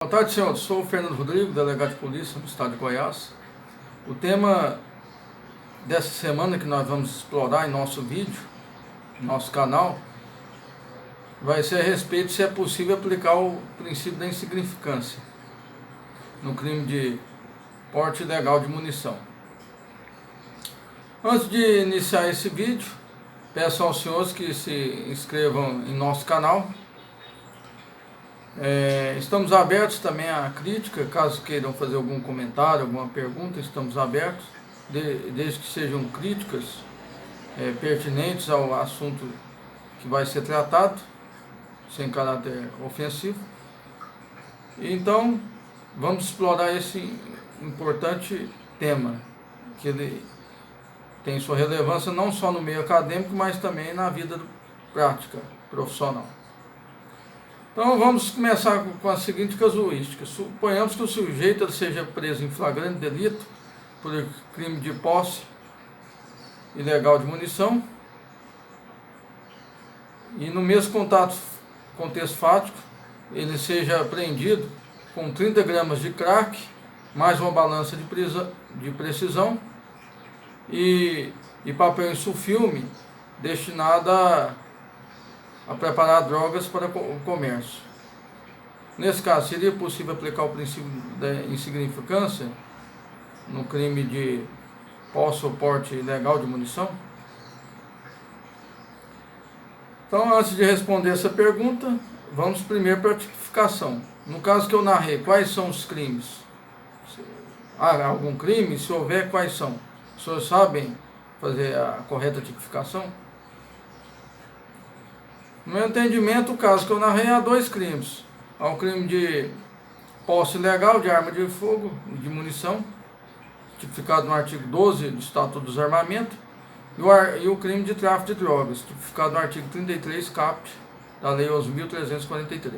Boa tarde, senhor. Sou o Fernando Rodrigo, delegado de polícia do estado de Goiás. O tema dessa semana que nós vamos explorar em nosso vídeo, nosso canal, vai ser a respeito se é possível aplicar o princípio da insignificância no crime de porte ilegal de munição. Antes de iniciar esse vídeo, peço aos senhores que se inscrevam em nosso canal. Estamos abertos também à crítica, caso queiram fazer algum comentário, alguma pergunta, estamos abertos, desde que sejam críticas pertinentes ao assunto que vai ser tratado, sem caráter ofensivo. Então, vamos explorar esse importante tema, que ele tem sua relevância não só no meio acadêmico, mas também na vida prática, profissional. Então vamos começar com a seguinte casuística. Suponhamos que o sujeito seja preso em flagrante delito por crime de posse ilegal de munição e no mesmo contexto fático ele seja apreendido com 30 gramas de crack, mais uma balança de precisão e papel em sulfilme destinado a preparar drogas para o comércio. Nesse caso, seria possível aplicar o princípio da insignificância no crime de posse ou porte ilegal de munição? Então, antes de responder essa pergunta, vamos primeiro para a tipificação. No caso que eu narrei, quais são os crimes? Há algum crime? Se houver, quais são? Os senhores sabem fazer a correta tipificação? No meu entendimento, o caso que eu narrei, há dois crimes. Há um crime de posse ilegal de arma de fogo e de munição, tipificado no artigo 12 do Estatuto dos Armamentos, e o crime de tráfico de drogas, tipificado no artigo 33 caput da Lei 11.343.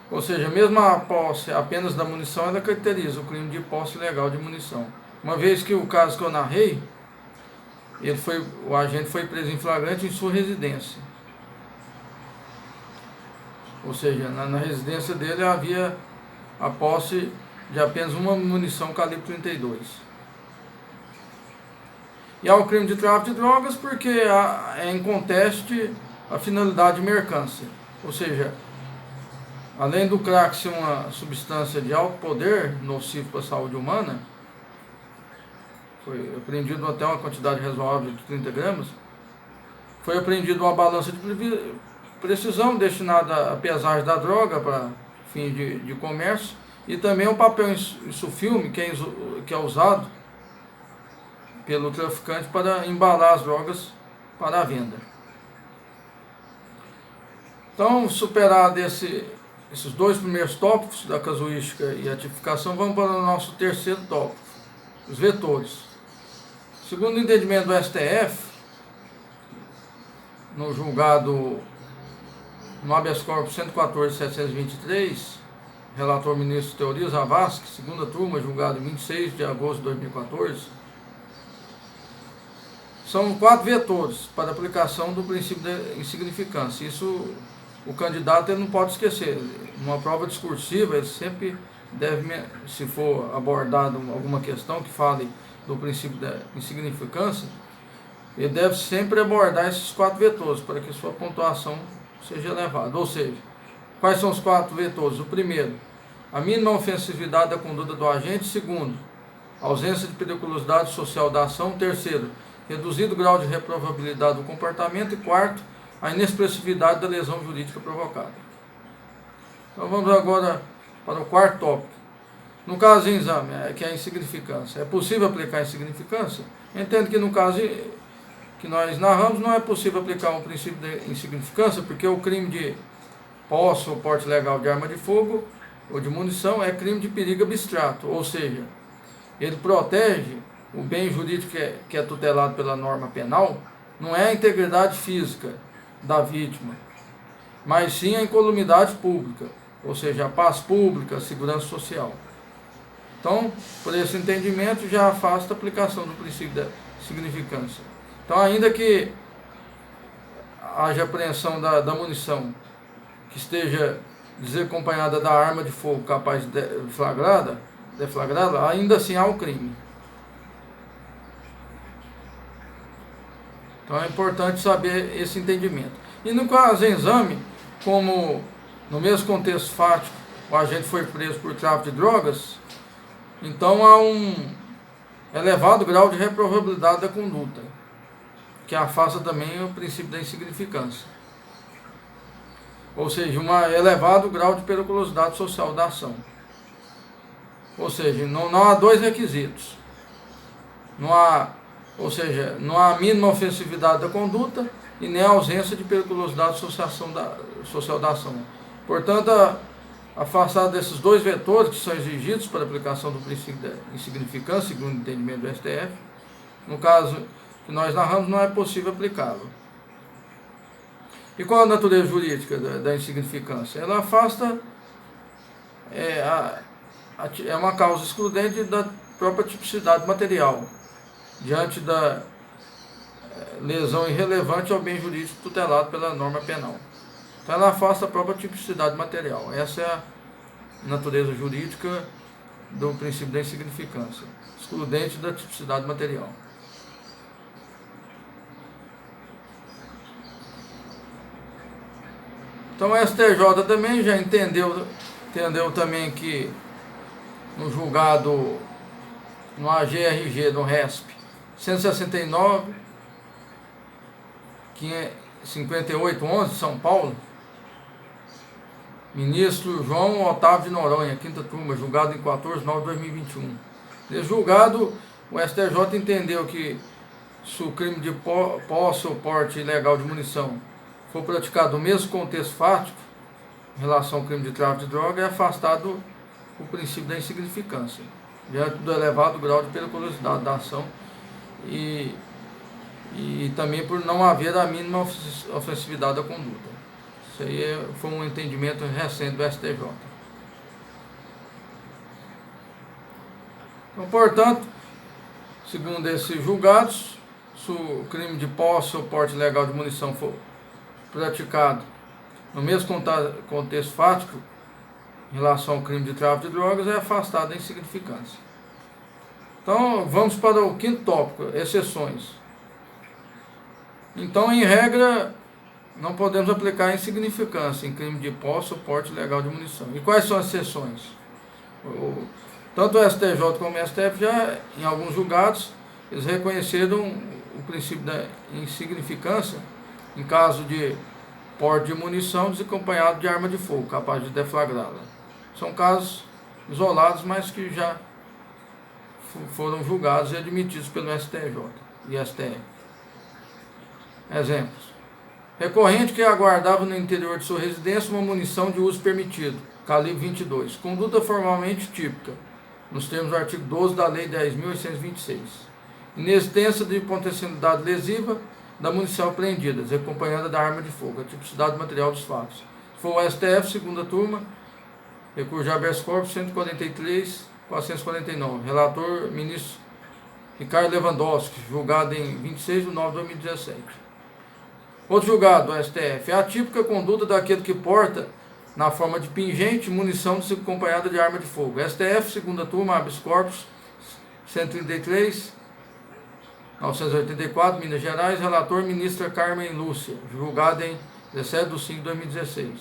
Ou seja, mesmo a posse apenas da munição, ela caracteriza o crime de posse ilegal de munição. Uma vez que o caso que eu narrei, o agente foi preso em flagrante em sua residência. Ou seja, na residência dele havia a posse de apenas uma munição calibre 32. E há o crime de tráfico de drogas porque é em conteste a finalidade de mercância. Ou seja, além do crack ser uma substância de alto poder, nocivo para a saúde humana, foi apreendido até uma quantidade razoável de 30 gramas, foi apreendido uma balança de precisão destinada à pesagem da droga para fins de comércio, e também um papel em sulfilme que é usado pelo traficante para embalar as drogas para a venda. Então, superado esses dois primeiros tópicos da casuística e a tipificação, vamos para o nosso terceiro tópico, os vetores. Segundo o entendimento do STF, no julgado no habeas corpus 114.723, relator ministro Teori Zavascki, segunda turma, julgado em 26 de agosto de 2014, são 4 vetores para aplicação do princípio da insignificância. Isso o candidato ele não pode esquecer. Numa prova discursiva, ele sempre deve, se for abordado alguma questão que fale do princípio da insignificância, ele deve sempre abordar esses 4 vetores para que sua pontuação seja elevada. Ou seja, quais são os 4 vetores? O primeiro, a mínima ofensividade da conduta do agente. Segundo, a ausência de periculosidade social da ação. Terceiro, reduzido grau de reprovabilidade do comportamento. E quarto, a inexpressividade da lesão jurídica provocada. Então vamos agora para o quarto tópico. No caso em exame, que é a insignificância, é possível aplicar a insignificância? Entendo que no caso que nós narramos, não é possível aplicar o princípio da insignificância, porque o crime de posse ou porte ilegal de arma de fogo ou de munição é crime de perigo abstrato, ou seja, ele protege o bem jurídico que é tutelado pela norma penal, não é a integridade física da vítima, mas sim a incolumidade pública, ou seja, a paz pública, a segurança social. Então, por esse entendimento, já afasta a aplicação do princípio da significância. Então, ainda que haja apreensão da munição que esteja desacompanhada da arma de fogo capaz de deflagrada, ainda assim há o crime. Então é importante saber esse entendimento. E no caso de exame, como no mesmo contexto fático o agente foi preso por tráfico de drogas, então há um elevado grau de reprovabilidade da conduta, que afasta também o princípio da insignificância. Ou seja, um elevado grau de periculosidade social da ação. Ou seja, não há dois requisitos. Não há a mínima ofensividade da conduta e nem a ausência de periculosidade social da ação. Portanto, afastado desses dois vetores que são exigidos para a aplicação do princípio da insignificância, segundo o entendimento do STF, no caso que nós narramos, não é possível aplicá-lo. E qual a natureza jurídica da insignificância? Ela afasta, é uma causa excludente da própria tipicidade material, diante da lesão irrelevante ao bem jurídico tutelado pela norma penal. Então ela afasta a própria tipicidade material. Essa é a natureza jurídica do princípio da insignificância, excludente da tipicidade material. Então o STJ também já entendeu também que no julgado, no AGRG do RESP 169, 5811, São Paulo, ministro João Otávio de Noronha, 5ª turma, julgado em 14/9/2021. Nesse julgado, o STJ entendeu que se o crime de posse ou porte ilegal de munição for praticado no mesmo contexto fático, em relação ao crime de tráfico de droga, é afastado o princípio da insignificância, diante do elevado grau de periculosidade da ação e também por não haver a mínima ofensividade da conduta. Isso aí foi um entendimento recente do STJ. Então, portanto, segundo esses julgados, se o crime de posse ou porte ilegal de munição for praticado no mesmo contexto fático, em relação ao crime de tráfico de drogas, é afastado da insignificância. Então, vamos para o 5º tópico, exceções. Então, em regra, não podemos aplicar a insignificância em crime de posse ou porte ilegal de munição. E quais são as exceções? Tanto o STJ como o STF já, em alguns julgados, eles reconheceram o princípio da insignificância em caso de porte de munição desacompanhado de arma de fogo, capaz de deflagrá-la. São casos isolados, mas que já foram julgados e admitidos pelo STJ e STF. Exemplos. Recorrente que aguardava no interior de sua residência uma munição de uso permitido, calibre 22. Conduta formalmente típica, nos termos do artigo 12 da Lei 10.826. Inexistência de potencialidade lesiva da munição apreendida, desacompanhada da arma de fogo, a tipicidade material dos fatos. Se for o STF, 2ª turma, recurso de habeas corpus 143.449. Relator, ministro Ricardo Lewandowski, julgado em 26/9/2017. Outro julgado do STF, é a típica conduta daquele que porta, na forma de pingente, munição desacompanhada de arma de fogo. STF, 2ª turma, habeas corpus 133/984, Minas Gerais. Relator, ministra Carmen Lúcia, julgado em 17/5/2016.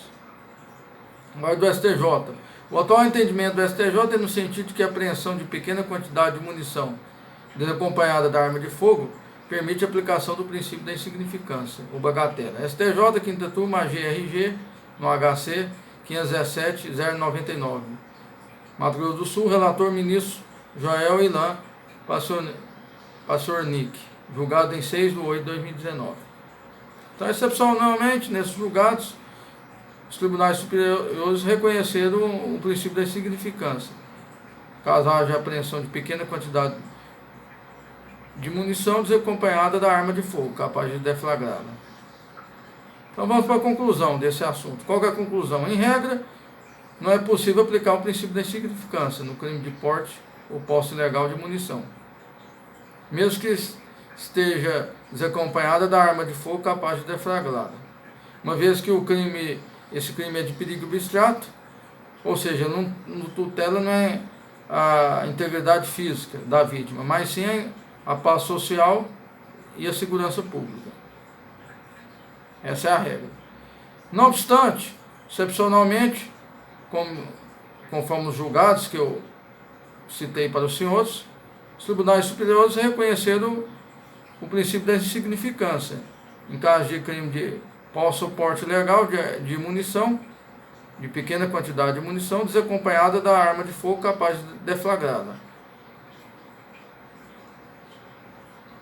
Agora do STJ. O atual entendimento do STJ é no sentido de que a apreensão de pequena quantidade de munição desacompanhada da arma de fogo permite a aplicação do princípio da insignificância, ou bagatela. STJ, 5ª turma, AGRG, no HC 517/099. Mato Grosso do Sul, relator, ministro Joel Ilan Passornik, julgado em 6/8/2019. Então, excepcionalmente, nesses julgados, os tribunais superiores reconheceram o princípio da insignificância, caso haja apreensão de pequena quantidade de munição desacompanhada da arma de fogo, capaz de deflagrá-la. Então vamos para a conclusão desse assunto. Qual que é a conclusão? Em regra, não é possível aplicar o princípio da insignificância no crime de porte ou posse ilegal de munição, mesmo que esteja desacompanhada da arma de fogo capaz de deflagrá-la, uma vez que o crime esse crime é de perigo abstrato, ou seja, não tutela não é a integridade física da vítima, mas sim a paz social e a segurança pública. Essa é a regra. Não obstante, excepcionalmente, conforme os julgados que eu citei para os senhores, os tribunais superiores reconheceram o princípio da insignificância em caso de crime de posse ou porte ilegal de munição, de pequena quantidade de munição, desacompanhada da arma de fogo capaz de deflagrá-la.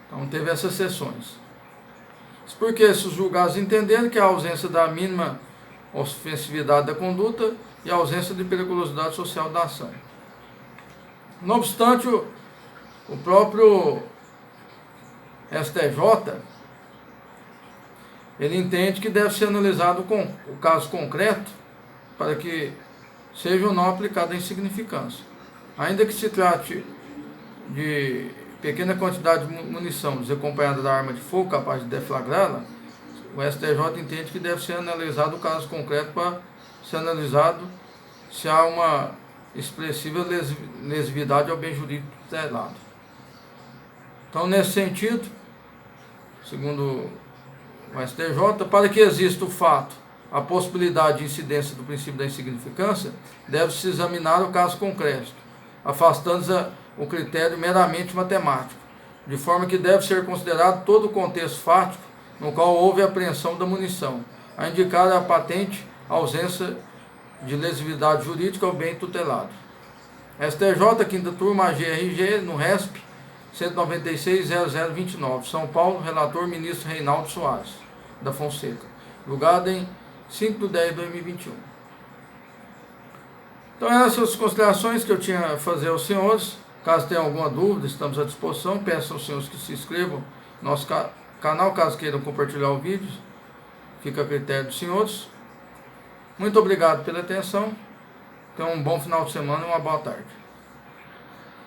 Então teve essas sessões. Porque esses julgados entenderam que a ausência da mínima ofensividade da conduta e a ausência de periculosidade social da ação. Não obstante, o próprio STJ, ele entende que deve ser analisado o caso concreto para que seja ou não aplicada a insignificância. Ainda que se trate de pequena quantidade de munição desacompanhada da arma de fogo capaz de deflagrá-la, o STJ entende que deve ser analisado o caso concreto para ser analisado se há uma expressiva lesividade ao bem jurídico tutelado. Então, nesse sentido, segundo o STJ, para que exista o fato, a possibilidade de incidência do princípio da insignificância, deve-se examinar o caso concreto, afastando-se o critério meramente matemático, de forma que deve ser considerado todo o contexto fático no qual houve a apreensão da munição, a indicar a patente ausência de lesividade jurídica ao bem tutelado. STJ, quinta turma, GRG, no RESP 196.0029, São Paulo, relator ministro Reinaldo Soares da Fonseca, julgado em 5/10/2021. Então, essas considerações que eu tinha a fazer aos senhores. Caso tenham alguma dúvida, estamos à disposição. Peço aos senhores que se inscrevam no nosso canal, caso queiram compartilhar o vídeo. Fica a critério dos senhores. Muito obrigado pela atenção. Tenham um bom final de semana e uma boa tarde.